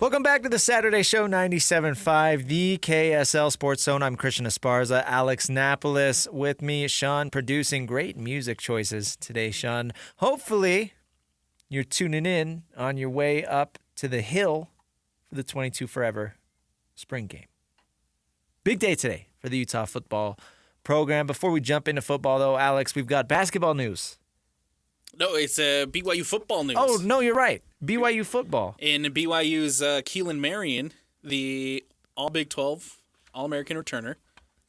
Welcome back to the Saturday Show 97.5, the KSL Sports Zone. I'm Christian Esparza, Alex Napoles with me. Sean producing great music choices today, Sean. Hopefully, you're tuning in on your way up to the hill for the 22 Forever spring game. Big day today for the Utah football program. Before we jump into football, though, Alex, we've got basketball news. No, it's BYU football news. Oh, no, you're right. BYU football. In BYU's Keelan Marion, the All-Big 12 All-American returner,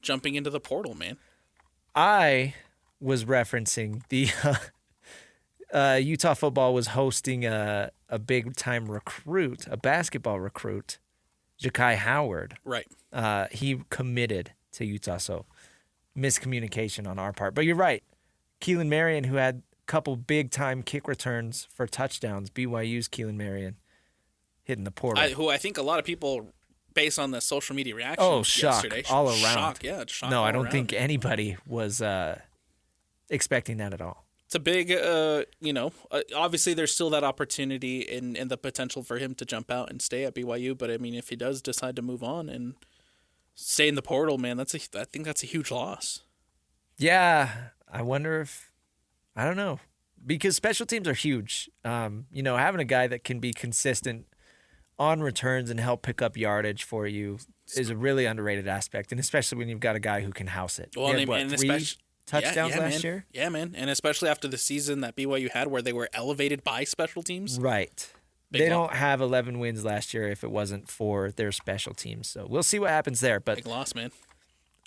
jumping into the portal, man. I was referencing the Utah football was hosting a big-time recruit, a basketball recruit, Ja'Kai Howard. Right. He committed to Utah, so miscommunication on our part. But you're right. Keelan Marion, who had couple big-time kick returns for touchdowns. BYU's Keelan Marion hitting the portal. Who I think a lot of people, based on the social media reaction yesterday. All around. Shock no, all I don't around. think anybody was expecting that at all. It's a big, obviously there's still that opportunity and the potential for him to jump out and stay at BYU. But, I mean, if he does decide to move on and stay in the portal, man, I think that's a huge loss. Yeah, I wonder if, I don't know, because special teams are huge. Having a guy that can be consistent on returns and help pick up yardage for you is a really underrated aspect, and especially when you've got a guy who can house it. Well, he had, 3 touchdowns last year? Yeah, man, and especially after the season that BYU had where they were elevated by special teams. Right. They don't have 11 wins last year if it wasn't for their special teams, so we'll see what happens there. But big loss, man.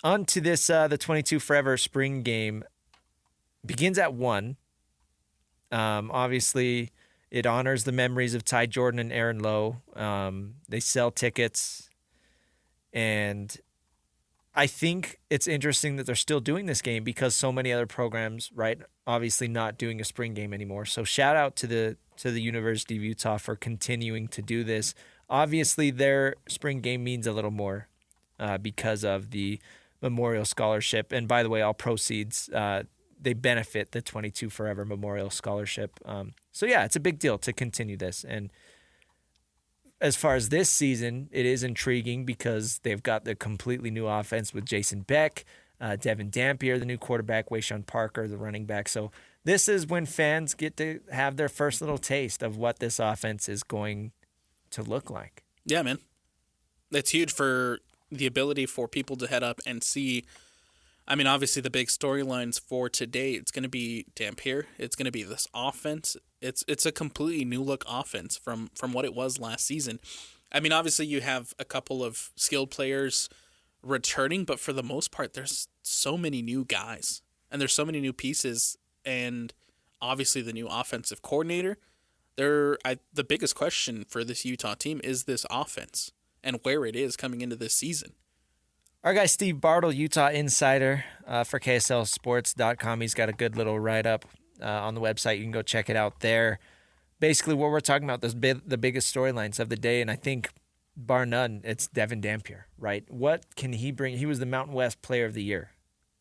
On to this, the 22 Forever spring game. Begins at 1. Obviously, it honors the memories of Ty Jordan and Aaron Lowe. They sell tickets. And I think it's interesting that they're still doing this game because so many other programs, right, obviously not doing a spring game anymore. So shout out to the University of Utah for continuing to do this. Obviously, their spring game means a little more because of the Memorial Scholarship. And by the way, all proceeds they benefit the 22 Forever Memorial Scholarship. So, yeah, it's a big deal to continue this. And as far as this season, it is intriguing because they've got the completely new offense with Jason Beck, Devin Dampier, the new quarterback, Wayshawn Parker, the running back. So this is when fans get to have their first little taste of what this offense is going to look like. Yeah, man. That's huge for the ability for people to head up and see. I mean, obviously the big storylines for today, it's going to be Dampier. It's going to be this offense. It's a completely new look offense from what it was last season. I mean, obviously you have a couple of skilled players returning, but for the most part, there's so many new guys and there's so many new pieces, and obviously the new offensive coordinator. The biggest question for this Utah team is this offense and where it is coming into this season. Our guy Steve Bartle, Utah Insider for KSLSports.com. He's got a good little write-up on the website. You can go check it out there. Basically, what we're talking about, the biggest storylines of the day, and I think, bar none, it's Devin Dampier, right? What can he bring? He was the Mountain West Player of the Year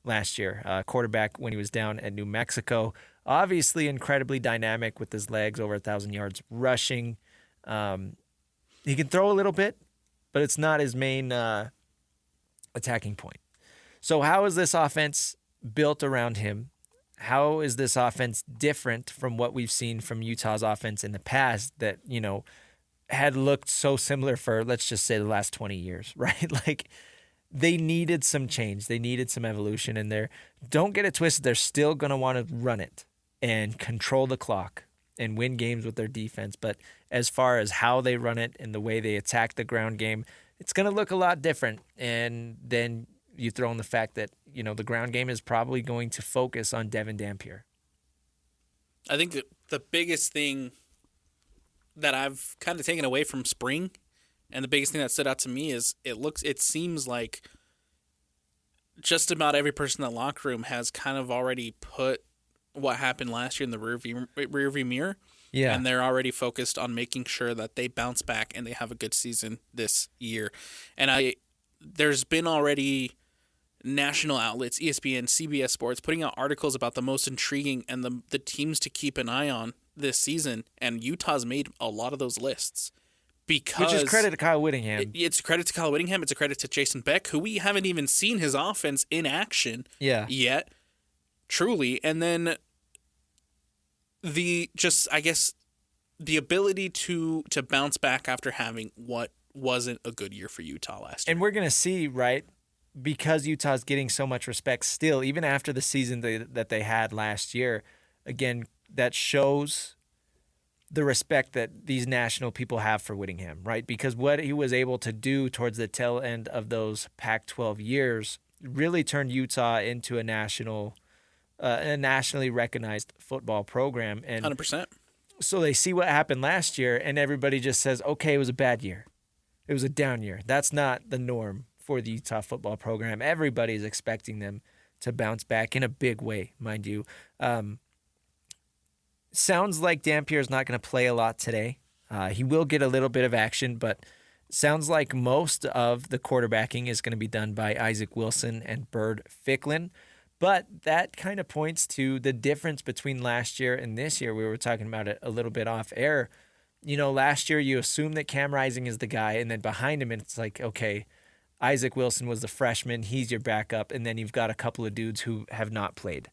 last year, quarterback when he was down at New Mexico. Obviously, incredibly dynamic with his legs, over 1,000 yards rushing. He can throw a little bit, but it's not his main attacking point. So how is this offense built around him? How is this offense different from what we've seen from Utah's offense in the past that, had looked so similar for, let's just say, the last 20 years, right? Like, they needed some change. They needed some evolution in there. Don't get it twisted. They're still going to want to run it and control the clock and win games with their defense. But as far as how they run it and the way they attack the ground game, it's going to look a lot different. And then you throw in the fact that, the ground game is probably going to focus on Devin Dampier. I think the biggest thing that I've kind of taken away from spring, and the biggest thing that stood out to me is it seems like just about every person in the locker room has kind of already put what happened last year in the rearview mirror. Yeah. And they're already focused on making sure that they bounce back and they have a good season this year. And there's been already national outlets, ESPN, CBS Sports, putting out articles about the most intriguing and the teams to keep an eye on this season. And Utah's made a lot of those lists. because Which is credit to Kyle Whittingham. It's a credit to Kyle Whittingham. It's a credit to Jason Beck, who we haven't even seen his offense in action yet, truly. And then the ability to bounce back after having what wasn't a good year for Utah last year. And we're going to see, right, because Utah's getting so much respect still, even after the season that they had last year, again, that shows the respect that these national people have for Whittingham, right? Because what he was able to do towards the tail end of those Pac-12 years really turned Utah into a nationally recognized football program. And 100%. So they see what happened last year, and everybody just says, okay, it was a bad year. It was a down year. That's not the norm for the Utah football program. Everybody's expecting them to bounce back in a big way, mind you. Sounds like Dampierre's not going to play a lot today. He will get a little bit of action, but sounds like most of the quarterbacking is going to be done by Isaac Wilson and Bird Ficklin. But that kind of points to the difference between last year and this year. We were talking about it a little bit off air. You know, last year you assume that Cam Rising is the guy, and then behind him it's like, okay, Isaac Wilson was the freshman. He's your backup, and then you've got a couple of dudes who have not played.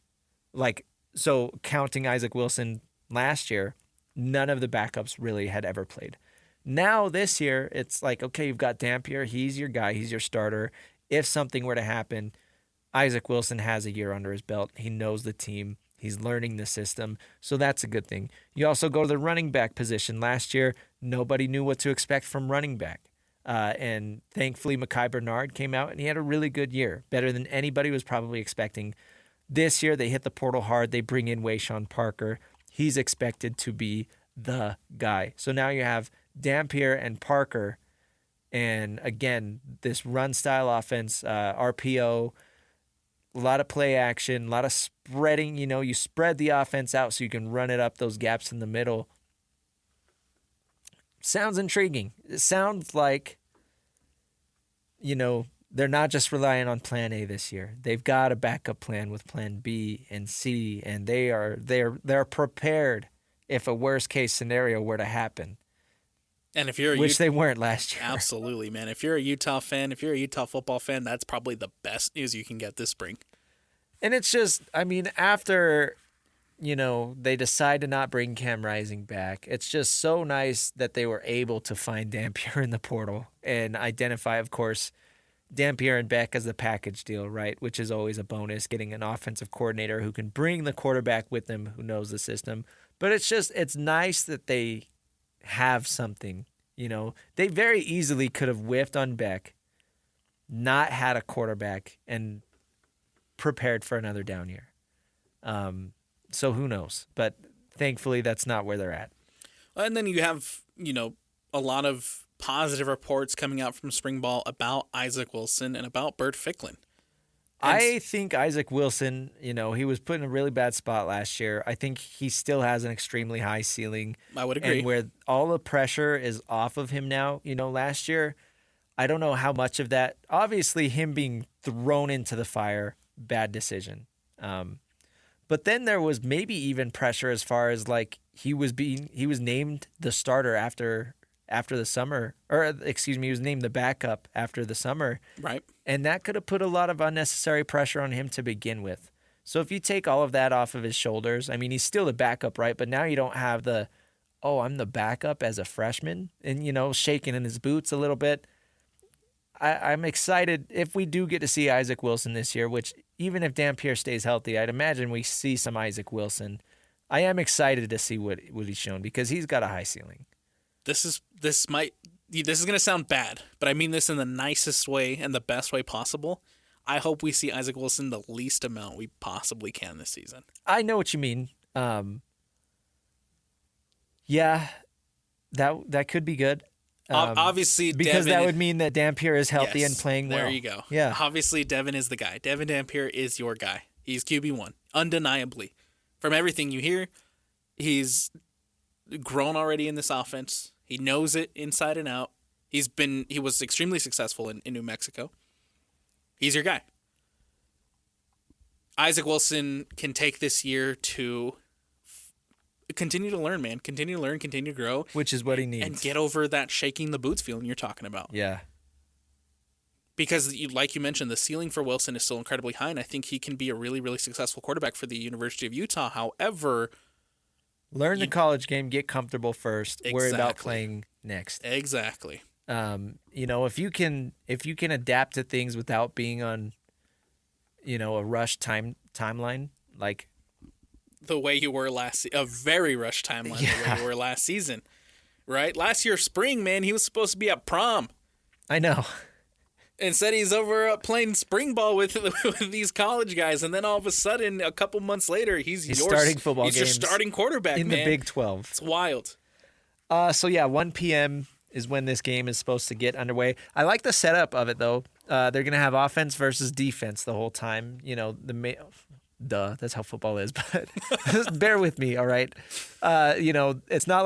Like, so counting Isaac Wilson last year, none of the backups really had ever played. Now this year, it's like, okay, you've got Dampier. He's your guy. He's your starter. If something were to happen, Isaac Wilson has a year under his belt. He knows the team. He's learning the system. So that's a good thing. You also go to the running back position. Last year, nobody knew what to expect from running back. And thankfully, Mekhi Bernard came out and he had a really good year. Better than anybody was probably expecting. This year, they hit the portal hard. They bring in Wayshawn Parker. He's expected to be the guy. So now you have Dampier and Parker. And again, this run style offense, RPO, a lot of play action, a lot of spreading. You know, you spread the offense out so you can run it up those gaps in the middle. Sounds intriguing. It sounds like, you know, they're not just relying on plan A this year. They've got a backup plan with plan B and C, and they're prepared if a worst case scenario were to happen. And if you're they weren't last year. Absolutely, man. If you're a Utah fan, if you're a Utah football fan, that's probably the best news you can get this spring. And it's just, I mean, after, you know, they decide to not bring Cam Rising back, it's just so nice that they were able to find Dampier in the portal and identify, of course, Dampier and Beck as the package deal, right? Which is always a bonus, getting an offensive coordinator who can bring the quarterback with them, who knows the system. But it's nice that they have something, you know. They very easily could have whiffed on Beck, not had a quarterback, and prepared for another down year. So who knows? But thankfully, that's not where they're at. And then you have, you know, a lot of positive reports coming out from spring ball about Isaac Wilson and about Bird Ficklin. I think Isaac Wilson, you know, he was put in a really bad spot last year. I think he still has an extremely high ceiling. I would agree. And where all the pressure is off of him now, you know, last year, I don't know how much of that. Obviously, him being thrown into the fire, bad decision. But then there was maybe even pressure as far as like he was named the starter after the summer, he was named the backup after the summer. Right. And that could have put a lot of unnecessary pressure on him to begin with. So if you take all of that off of his shoulders, I mean, he's still the backup, right? But now you don't have I'm the backup as a freshman and, you know, shaking in his boots a little bit. I'm excited if we do get to see Isaac Wilson this year, which even if Dampier stays healthy, I'd imagine we see some Isaac Wilson. I am excited to see what he's shown because he's got a high ceiling. This is going to sound bad, but I mean this in the nicest way and the best way possible. I hope we see Isaac Wilson the least amount we possibly can this season. I know what you mean. Yeah, that could be good. Obviously, because that would mean that Dampier is healthy and playing well. There you go. Yeah. Obviously, Devin is the guy. Devin Dampier is your guy. He's QB1, undeniably. From everything you hear, he's grown already in this offense. He knows it inside and out. He was extremely successful in New Mexico. He's your guy. Isaac Wilson can take this year to continue to learn, man. Continue to learn, continue to grow. Which is what he needs. And get over that shaking the boots feeling you're talking about. Yeah. Because, like you mentioned, the ceiling for Wilson is still incredibly high, and I think he can be a really, really successful quarterback for the University of Utah. However, learn the college game, get comfortable first, worry about playing next. Exactly. If you can adapt to things without being on, a rush timeline, like the way you were a very rushed timeline, the way you were last season, right? Last year, spring, man, he was supposed to be at prom. I know. Instead, he's over playing spring ball with these college guys, and then all of a sudden, a couple months later, he's starting football games. He's your starting quarterback in the Big 12. It's wild. 1 p.m. is when this game is supposed to get underway. I like the setup of it, though. They're going to have offense versus defense the whole time. That's how football is, but bear with me, all right? It's not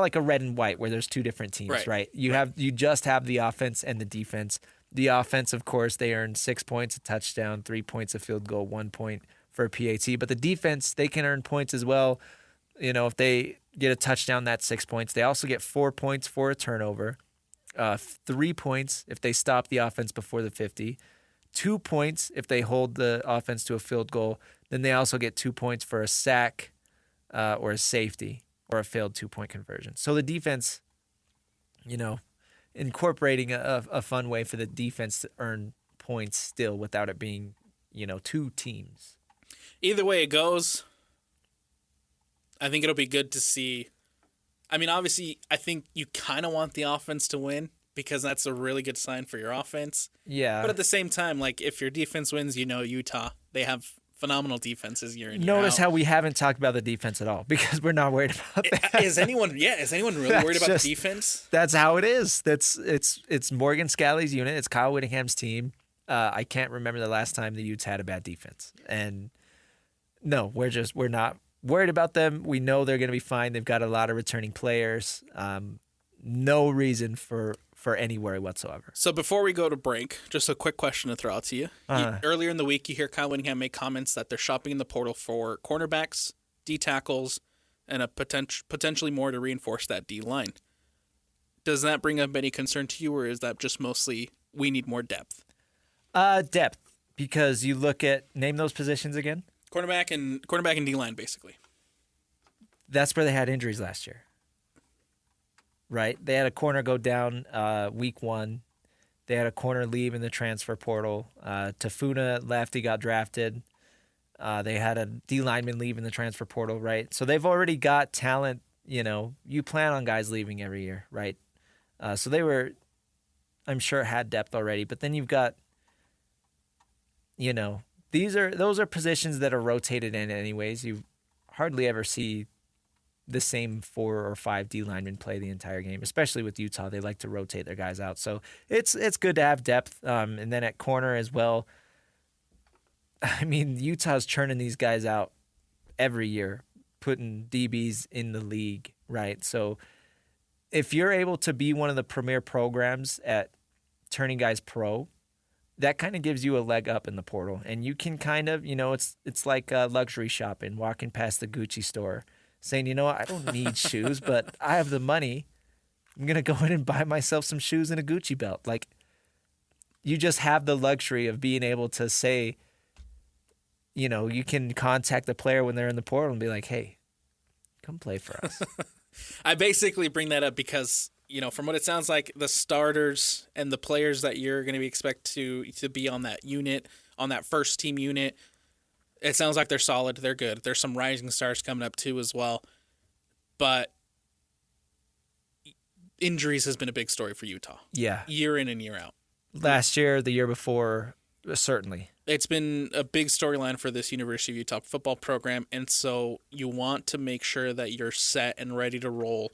like a red and white where there's two different teams, right? You just have the offense and the defense. The offense, of course, they earn 6 points a touchdown, 3 points a field goal, 1 point for a PAT. But the defense, they can earn points as well. If they get a touchdown, that's 6 points. They also get 4 points for a turnover, 3 points if they stop the offense before the 50, 2 points if they hold the offense to a field goal. Then they also get 2 points for a sack or a safety or a failed 2-point conversion. So the defense, incorporating a fun way for the defense to earn points still without it being, two teams. Either way it goes, I think it'll be good to see. I mean, obviously, I think you kind of want the offense to win because that's a really good sign for your offense. Yeah. But at the same time, like, if your defense wins, Utah, they have phenomenal defenses year in, year Notice out. how we haven't talked about the defense at all because we're not worried about that. Is anyone really worried about the defense? That's how it is. It's Morgan Scalley's unit. It's Kyle Whittingham's team. I can't remember the last time the Utes had a bad defense. And no, we're not worried about them. We know they're going to be fine. They've got a lot of returning players. No reason for any worry whatsoever. So before we go to break, just a quick question to throw out to you. Earlier in the week, you hear Kyle Whittingham make comments that they're shopping in the portal for cornerbacks, D tackles, and a potentially more to reinforce that D line. Does that bring up any concern to you, or is that just mostly we need more depth? Depth, because you look at name those positions again. Cornerback and D line, basically. That's where they had injuries last year. Right? They had a corner go down week 1. They had a corner leave in the transfer portal. Tafuna left. He got drafted. They had a D lineman leave in the transfer portal, right? So they've already got talent. You plan on guys leaving every year, right? So they were, I'm sure, had depth already. But then you've got, those are positions that are rotated in anyways. You hardly ever see the same 4 or 5 D linemen play the entire game, especially with Utah. They like to rotate their guys out. So it's good to have depth. And then at corner as well, I mean, Utah's churning these guys out every year, putting DBs in the league, right? So if you're able to be one of the premier programs at turning guys pro, that kind of gives you a leg up in the portal. And you can kind of, it's like luxury shopping, walking past the Gucci store, saying, I don't need shoes, but I have the money. I'm going to go in and buy myself some shoes and a Gucci belt. Like, you just have the luxury of being able to say, you can contact the player when they're in the portal and be like, hey, come play for us. I basically bring that up because, from what it sounds like, the starters and the players that you're going to expect to be on that unit, on that first team unit, it sounds like they're solid. They're good. There's some rising stars coming up too as well. But injuries has been a big story for Utah. Yeah. Year in and year out. Last year, the year before, certainly. It's been a big storyline for this University of Utah football program, and so you want to make sure that you're set and ready to roll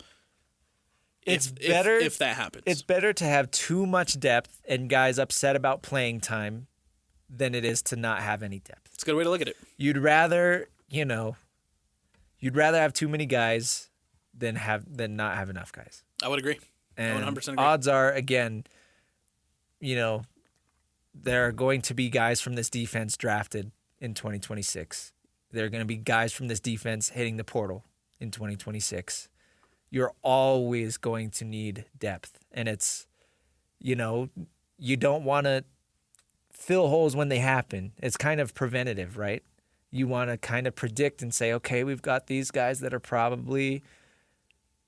if that happens. It's better to have too much depth and guys upset about playing time than it is to not have any depth. It's a good way to look at it. You'd rather have too many guys than not have enough guys. I would agree. And 100% agree. Odds are, again, there are going to be guys from this defense drafted in 2026. there are going to be guys from this defense hitting the portal in 2026. You're always going to need depth. And it's, you don't want to fill holes when they happen. It's kind of preventative, right? You want to kind of predict and say, okay, we've got these guys that are probably,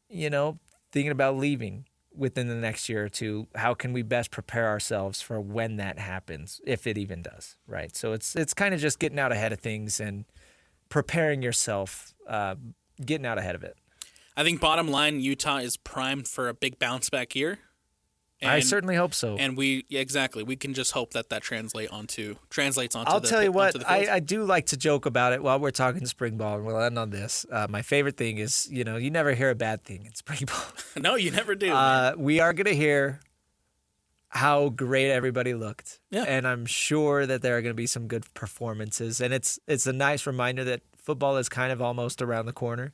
thinking about leaving within the next year or two. How can we best prepare ourselves for when that happens, if it even does, right? So it's kind of just getting out ahead of things and preparing yourself, getting out ahead of it. I think bottom line, Utah is primed for a big bounce back year. I certainly hope so. And we can just hope that translates onto. I'll tell you what, I do like to joke about it while we're talking spring ball, and we'll end on this. My favorite thing is, you never hear a bad thing in spring ball. No, you never do. We are going to hear how great everybody looked. Yeah. And I'm sure that there are going to be some good performances. And it's a nice reminder that football is kind of almost around the corner.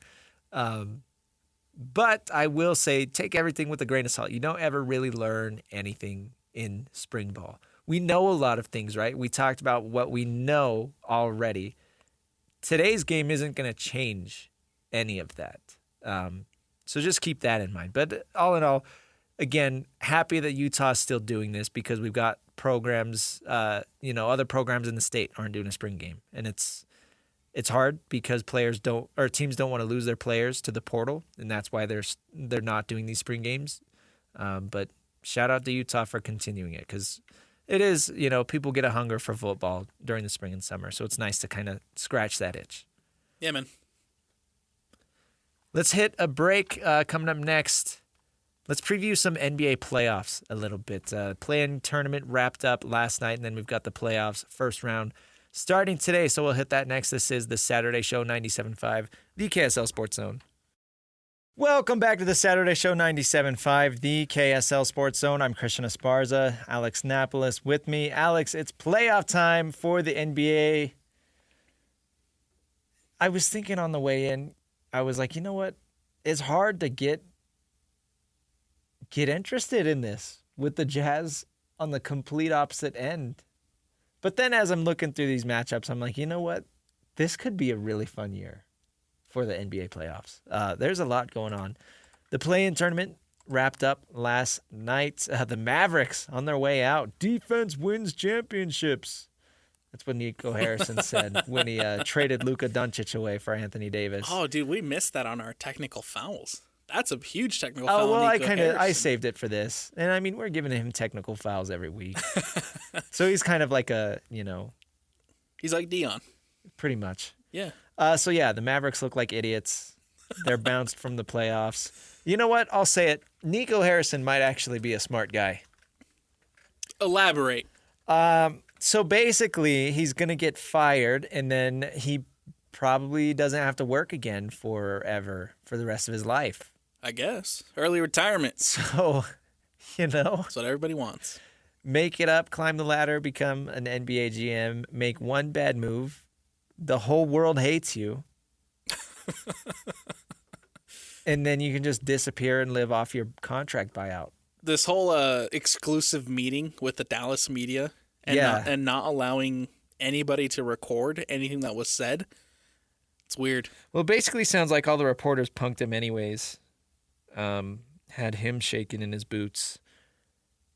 But I will say, take everything with a grain of salt. You don't ever really learn anything in spring ball. We know a lot of things, right? We talked about what we know already. Today's game isn't going to change any of that. So just keep that in mind. But all in all, again, happy that Utah is still doing this because we've got programs, other programs in the state aren't doing a spring game. And it's hard because teams don't want to lose their players to the portal, and that's why they're not doing these spring games. But shout out to Utah for continuing it because it is, people get a hunger for football during the spring and summer, so it's nice to kind of scratch that itch. Yeah, man. Let's hit a break. Coming up next, let's preview some NBA playoffs a little bit. Play-in tournament wrapped up last night, and then we've got the playoffs first round starting today, so we'll hit that next. This is the Saturday Show 97.5, the KSL Sports Zone. Welcome back to the Saturday Show 97.5, the KSL Sports Zone. I'm Christian Esparza, Alex Napoles with me. Alex, it's playoff time for the NBA. I was thinking on the way in, I was like, you know what? It's hard to get interested in this with the Jazz on the complete opposite end. But then as I'm looking through these matchups, I'm like, you know what? This could be a really fun year for the NBA playoffs. There's a lot going on. The play-in tournament wrapped up last night. The Mavericks on their way out. Defense wins championships. That's what Nico Harrison said when he traded Luka Doncic away for Anthony Davis. Oh, dude, we missed that on our technical fouls. That's a huge technical foul. Oh, well, I saved it for this. And I mean, we're giving him technical fouls every week. So he's kind of like he's like Dion. Pretty much. Yeah. The Mavericks look like idiots. They're bounced from the playoffs. You know what? I'll say it. Nico Harrison might actually be a smart guy. Elaborate. So basically, he's going to get fired, and then he probably doesn't have to work again forever for the rest of his life. I guess. Early retirement. So, That's what everybody wants. Make it up, climb the ladder, become an NBA GM, make one bad move. The whole world hates you. And then you can just disappear and live off your contract buyout. This whole exclusive meeting with the Dallas media and not allowing anybody to record anything that was said. It's weird. Well, it basically sounds like all the reporters punked him anyways. Had him shaking in his boots.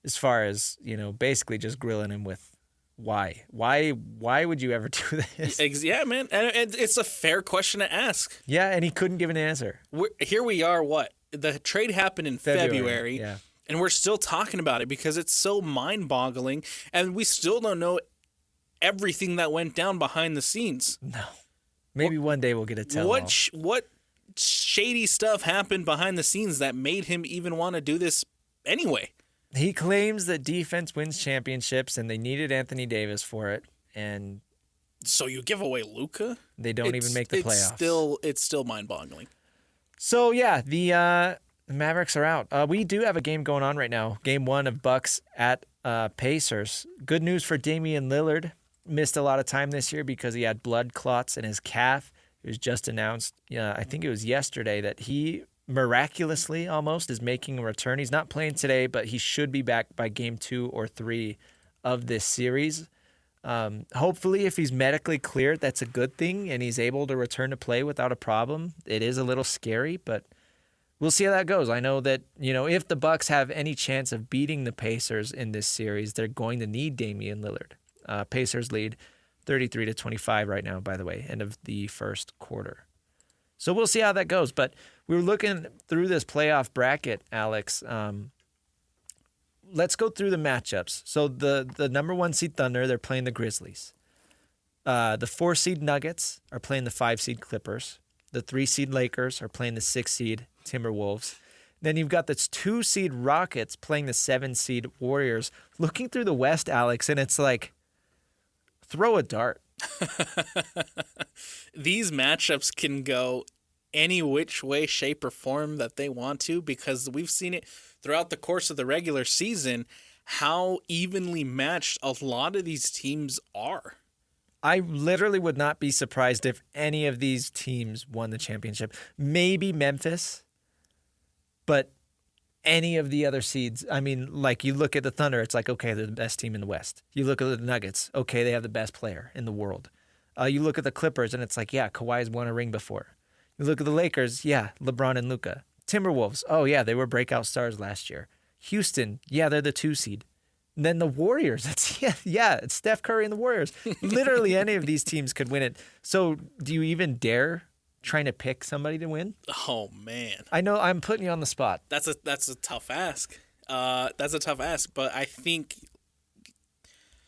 As far as, basically just grilling him with why. Why would you ever do this? Yeah, man. And it's a fair question to ask. Yeah, and he couldn't give an answer. Here we are, the trade happened in February. Yeah. And we're still talking about it because it's so mind-boggling, and we still don't know everything that went down behind the scenes. No. Maybe one day we'll get a tell. What shady stuff happened behind the scenes that made him even want to do this anyway? He claims that defense wins championships, and they needed Anthony Davis for it. And so you give away Luka? They don't even make the playoffs. It's still mind-boggling. So yeah, the Mavericks are out. We do have a game going on right now. Game 1 of Bucks at Pacers. Good news for Damian Lillard. Missed a lot of time this year because he had blood clots in his calf. It was just announced, I think it was yesterday, that he miraculously almost is making a return. He's not playing today, but he should be back by game 2 or 3 of this series. Hopefully, if he's medically cleared, that's a good thing, and he's able to return to play without a problem. It is a little scary, but we'll see how that goes. I know that, if the Bucks have any chance of beating the Pacers in this series, they're going to need Damian Lillard. Pacers lead 33-25 right now, by the way, end of the first quarter. So we'll see how that goes. But we were looking through this playoff bracket, Alex. Let's go through the matchups. So the number 1 seed Thunder, they're playing the Grizzlies. The 4 seed Nuggets are playing the 5 seed Clippers. The 3 seed Lakers are playing the 6 seed Timberwolves. Then you've got the 2 seed Rockets playing the 7 seed Warriors. Looking through the West, Alex, and it's like, throw a dart. These matchups can go any which way, shape, or form that they want to, because we've seen it throughout the course of the regular season how evenly matched a lot of these teams are. I literally would not be surprised if any of these teams won the championship. Maybe Memphis, but any of the other seeds. I mean, like, you look at the Thunder, it's like, okay, they're the best team in the West. You look at the Nuggets, okay, they have the best player in the world. You look at the Clippers, and it's like, yeah, Kawhi's won a ring before. You look at the Lakers, yeah, LeBron and Luka. Timberwolves, oh yeah, they were breakout stars last year. Houston, yeah, they're the 2 seed. And then the Warriors, it's Steph Curry and the Warriors. Literally any of these teams could win it. So do you even dare trying to pick somebody to win? Oh man, I know I'm putting you on the spot. that's a tough ask. That's a tough ask, but I think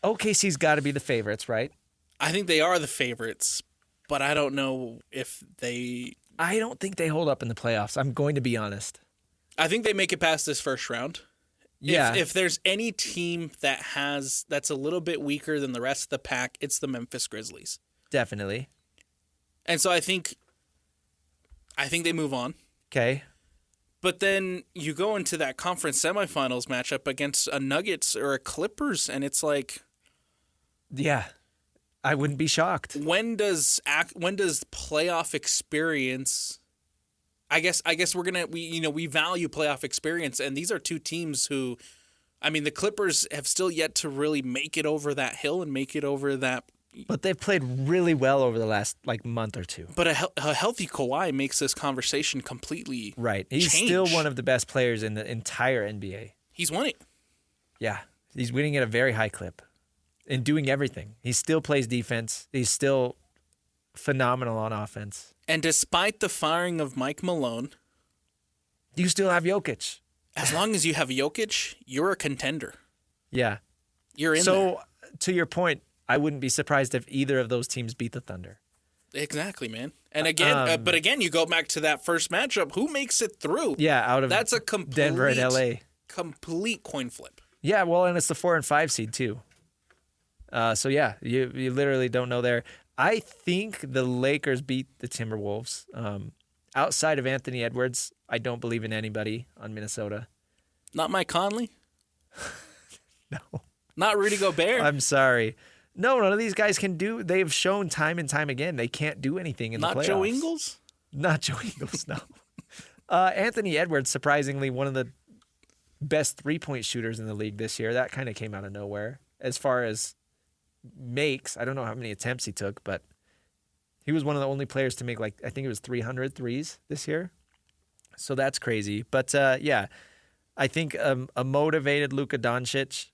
OKC's got to be the favorites, right? I think they are the favorites, but I don't know if they. I don't think they hold up in the playoffs. I'm going to be honest. I think they make it past this first round. Yeah. If there's any team that's a little bit weaker than the rest of the pack, it's the Memphis Grizzlies. Definitely. And so I think they move on. Okay. But then you go into that conference semifinals matchup against a Nuggets or a Clippers, and it's like, yeah, I wouldn't be shocked. when does playoff experience? I guess we value playoff experience, and these are 2 teams who, I mean, the Clippers have still yet to really make it over that hill and make it over that. But they've played really well over the last month or 2. But a healthy Kawhi makes this conversation completely Right. He's change. still one of the best players in the entire NBA. He's won it. Yeah. He's winning at a very high clip and doing everything. He still plays defense. He's still phenomenal on offense. And despite the firing of Mike Malone, You still have Jokic. as long as you have Jokic, you're a contender. Yeah. You're in there. So, to your point, I wouldn't be surprised if either of those teams beat the Thunder. Exactly, man. And again, but again, you go back to that first matchup. Who makes it through? Yeah, out of That's a complete Denver and LA. Complete coin flip. Yeah, well, and it's the 4 and 5 seed too. So yeah, you literally don't know there. I think the Lakers beat the Timberwolves. Outside of Anthony Edwards, I don't believe in anybody on Minnesota. Not Mike Conley. No, Not Rudy Gobert. I'm sorry. No, none of these guys can do. They've shown time and time again they can't do anything in the playoffs. Not Joe Ingles. Not Joe Ingles. No. Anthony Edwards, surprisingly, one of the best 3-point shooters in the league this year. That kind of came out of nowhere. As far as makes, I don't know how many attempts he took, but he was one of the only players to make, I think it was 300 threes this year. So that's crazy. But yeah, I think a motivated Luka Doncic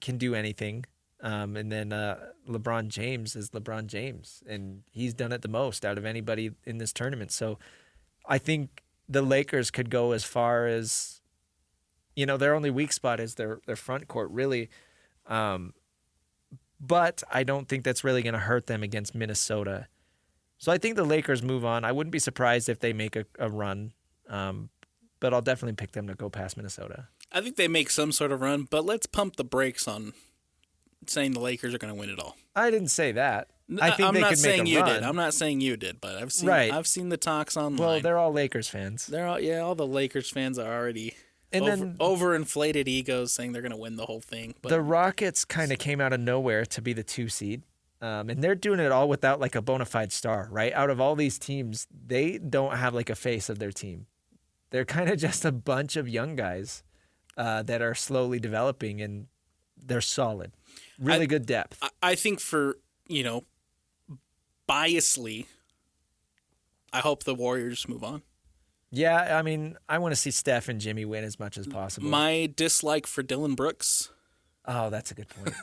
can do anything. And then LeBron James is LeBron James, and he's done it the most out of anybody in this tournament. So I think the Lakers could go as far as, their only weak spot is their front court, really. But I don't think that's really going to hurt them against Minnesota. So I think the Lakers move on. I wouldn't be surprised if they make a run, but I'll definitely pick them to go past Minnesota. I think they make some sort of run, but let's pump the brakes on saying the Lakers are going to win it all. I didn't say that. I think I'm they not could saying make a you run. did. I'm not saying you did, but I've seen the talks online. Well, they're all Lakers fans. All the Lakers fans are already And overinflated egos saying they're going to win the whole thing. But the Rockets kind of came out of nowhere to be the 2 seed. And they're doing it all without a bona fide star, right? Out of all these teams, they don't have a face of their team. They're kind of just a bunch of young guys that are slowly developing, and they're solid. Really good depth. I think for, biasly, I hope the Warriors move on. Yeah, I mean, I want to see Steph and Jimmy win as much as possible. My dislike for Dylan Brooks. Oh, that's a good point.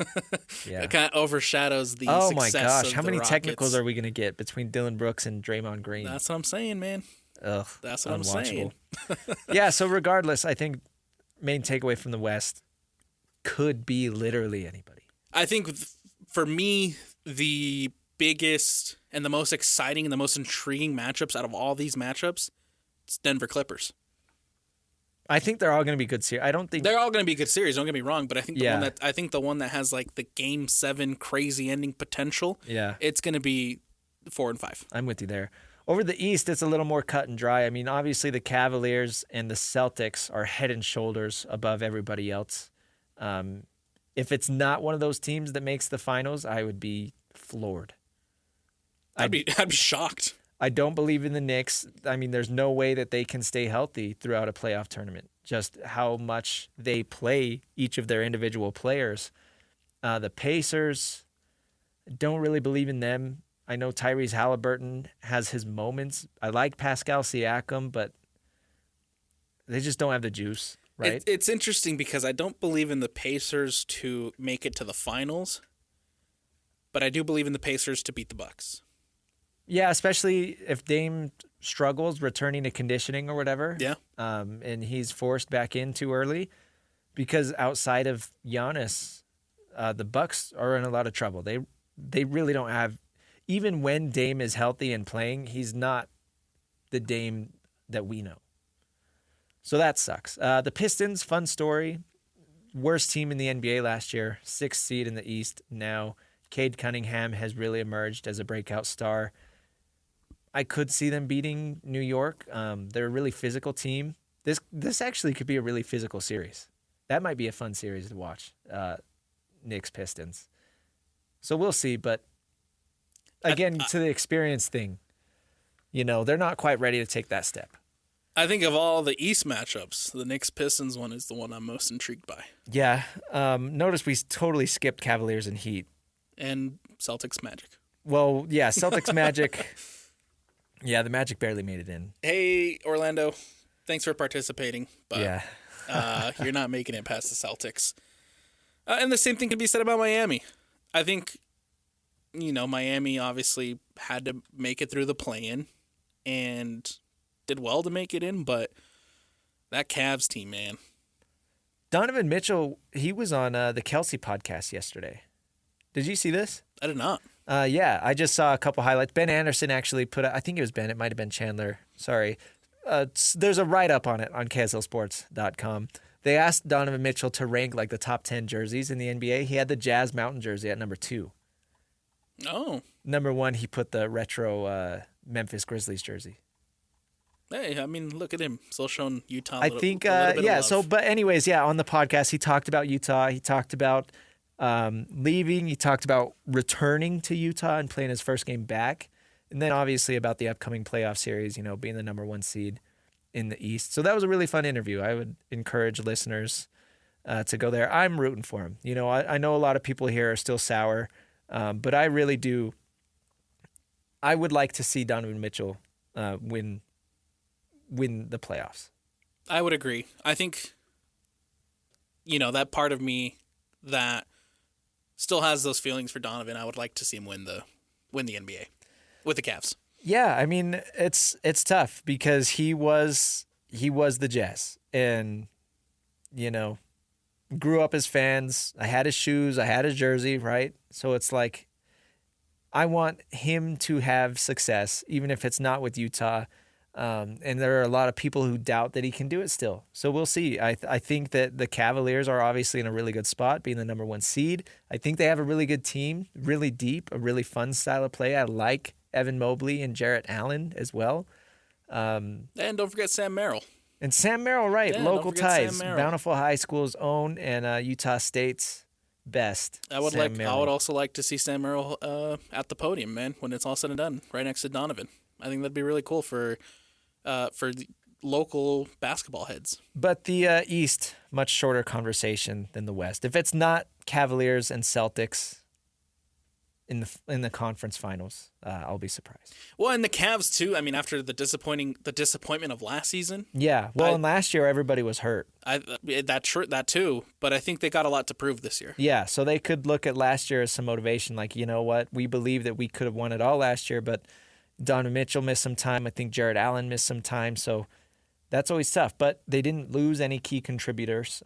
Yeah. It kind of overshadows the Oh success my gosh, of how the many Rockets. technicals are we going to get between Dylan Brooks and Draymond Green? That's what I'm saying, man. Ugh, That's what unwatchable. I'm saying. Yeah, so regardless, I think main takeaway from the West could be literally anybody. I think for me, the biggest and the most exciting and the most intriguing matchups out of all these matchups, it's Denver Clippers. I think they're all going to be good series. I don't think they're all going to be good series. Don't get me wrong, but I think the one that has like the Game 7 crazy ending potential. Yeah, it's going to be 4 and 5. I'm with you there. Over the East, it's a little more cut and dry. I mean, obviously the Cavaliers and the Celtics are head and shoulders above everybody else. If it's not one of those teams that makes the finals, I would be floored. I'd be shocked. I don't believe in the Knicks. I mean, there's no way that they can stay healthy throughout a playoff tournament. Just how much they play each of their individual players. The Pacers, don't really believe in them. I know Tyrese Halliburton has his moments. I like Pascal Siakam, but they just don't have the juice, right? It's interesting because I don't believe in the Pacers to make it to the finals, but I do believe in the Pacers to beat the Bucks. Yeah, especially if Dame struggles returning to conditioning or whatever. Yeah. And he's forced back in too early, because outside of Giannis, the Bucks are in a lot of trouble. They really don't have, even when Dame is healthy and playing, he's not the Dame that we know. So that sucks. The Pistons, fun story. Worst team in the NBA last year, 6th seed in the East now. Cade Cunningham has really emerged as a breakout star. I could see them beating New York. They're a really physical team. This actually could be a really physical series. That might be a fun series to watch. Knicks Pistons. So we'll see. But again, to the experience thing, they're not quite ready to take that step. I think of all the East matchups, the Knicks Pistons one is the one I'm most intrigued by. Yeah. Notice we totally skipped Cavaliers and Heat. And Celtics Magic. Well, yeah, Celtics Magic. Yeah, the Magic barely made it in. Hey, Orlando, thanks for participating, but yeah. You're not making it past the Celtics. And the same thing can be said about Miami. I think, Miami obviously had to make it through the play-in and did well to make it in, but that Cavs team, man. Donovan Mitchell, he was on the Kelsey podcast yesterday. Did you see this? I did not. Yeah, I just saw a couple highlights. Ben Anderson actually put I think it was Ben. It might have been Chandler. Sorry. There's a write-up on it on KSLSports.com. They asked Donovan Mitchell to rank like the top 10 jerseys in the NBA. He had the Jazz Mountain jersey at number 2. Oh. Number 1, he put the retro Memphis Grizzlies jersey. Hey, I mean, look at him. Still showing Utah I think, yeah. So, but anyways, yeah, on the podcast, he talked about Utah. He talked about leaving. He talked about returning to Utah and playing his first game back. And then obviously about the upcoming playoff series, being the number 1 seed in the East. So that was a really fun interview. I would encourage listeners to go there. I'm rooting for him. I know a lot of people here are still sour, but I really do. I would like to see Donovan Mitchell win the playoffs. I would agree. I think, that part of me that still has those feelings for Donovan, I would like to see him win the NBA with the Cavs. Yeah, I mean, it's tough because he was the Jazz, and grew up as fans. I had his shoes, I had his jersey, right? So it's like I want him to have success, even if it's not with Utah. And there are a lot of people who doubt that he can do it still. So we'll see. I think that the Cavaliers are obviously in a really good spot, being the number 1 seed. I think they have a really good team, really deep, a really fun style of play. I like Evan Mobley and Jarrett Allen as well. And don't forget Sam Merrill. And Sam Merrill, right? Yeah, local ties. Sam Merrill. Bountiful High School's own and Utah State's best. I would also like to see Sam Merrill at the podium, man, when it's all said and done, right next to Donovan. I think that'd be really cool for local basketball heads. But the East, much shorter conversation than the West. If it's not Cavaliers and Celtics in the conference finals, I'll be surprised. Well, and the Cavs too. I mean, after the disappointment of last season. Yeah. Well, and last year everybody was hurt. That too. But I think they got a lot to prove this year. Yeah. So they could look at last year as some motivation. Like, you know what? We believe that we could have won it all last year, but Donovan Mitchell missed some time. I think Jared Allen missed some time. So that's always tough. But they didn't lose any key contributors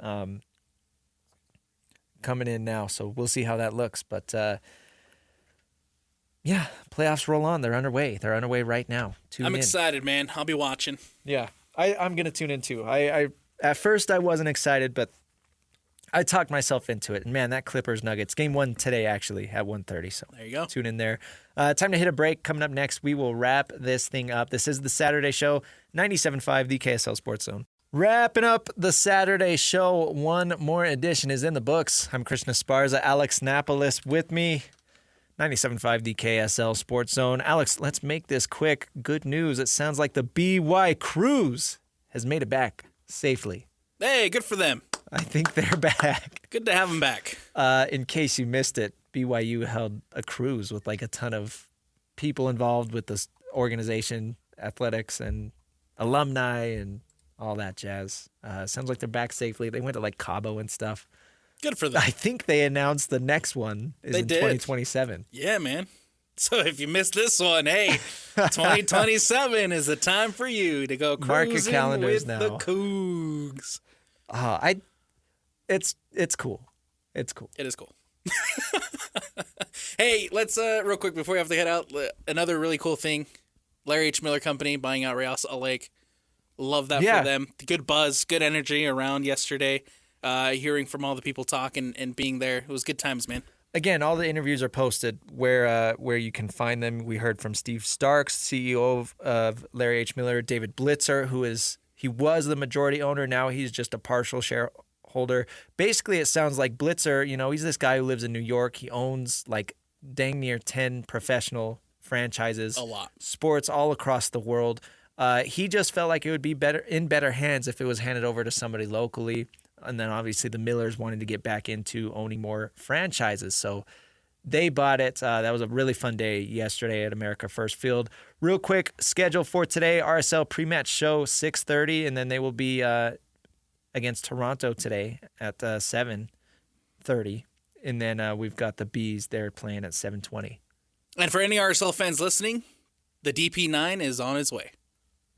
coming in now. So we'll see how that looks. But yeah, playoffs roll on. They're underway. They're underway right now. I'm excited, man. I'll be watching. Yeah, I'm going to tune in too. I at first I wasn't excited, but I talked myself into it. And man, that Clippers-Nuggets game 1 today actually at 1:30. So there you go. Tune in there. Time to hit a break. Coming up next, we will wrap this thing up. This is the Saturday Show, 97.5, the KSL Sports Zone. Wrapping up the Saturday Show. One more edition is in the books. I'm Christian Esparza, Alex Napoles with me. 97.5 the KSL Sports Zone. Alex, let's make this quick. Good news. It sounds like the BY Cruise has made it back safely. Hey, good for them. I think they're back. Good to have them back. In case you missed it, BYU held a cruise with like a ton of people involved with this organization, athletics and alumni and all that jazz. Sounds like they're back safely. They went to like Cabo and stuff. Good for them. I think they announced the next one is in 2027. Yeah, man. So if you missed this one, hey, 2027 is the time for you to go Mark your cruising calendars with now. the Cougs. It's cool. It's cool. It is cool. Hey, let's real quick before we have to head out. Another really cool thing: Larry H. Miller Company buying out Real Salt Lake. Love that for them. Good buzz, good energy around yesterday. Hearing from all the people talking and being there. It was good times, man. Again, all the interviews are posted where you can find them. We heard from Steve Starks, CEO of Larry H. Miller, David Blitzer, he was the majority owner. Now he's just a partial shareholder. Basically, it sounds like Blitzer, he's this guy who lives in New York. He owns like dang near 10 professional franchises. A lot. Sports all across the world. He just felt like it would be in better hands if it was handed over to somebody locally. And then obviously the Millers wanted to get back into owning more franchises. So they bought it. That was a really fun day yesterday at America First Field. Real quick schedule for today, RSL pre-match show 6:30, and then they will be against Toronto today at 7:30. And then we've got the Bees. They're playing at 7:20. And for any RSL fans listening, the DP9 is on his way.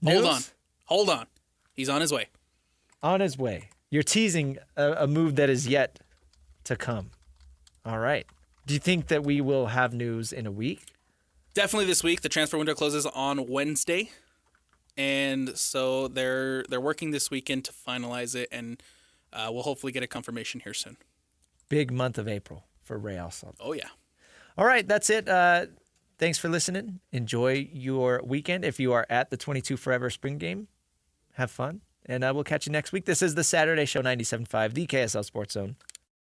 News? Hold on. He's on his way. On his way. You're teasing a move that is yet to come. All right. Do you think that we will have news in a week? Definitely this week. The transfer window closes on Wednesday. And so they're working this weekend to finalize it, and we'll hopefully get a confirmation here soon. Big month of April for Real Salt. Oh, yeah. All right, that's it. Thanks for listening. Enjoy your weekend. If you are at the 22 Forever Spring Game, have fun. And we'll catch you next week. This is the Saturday Show 97.5, the KSL Sports Zone.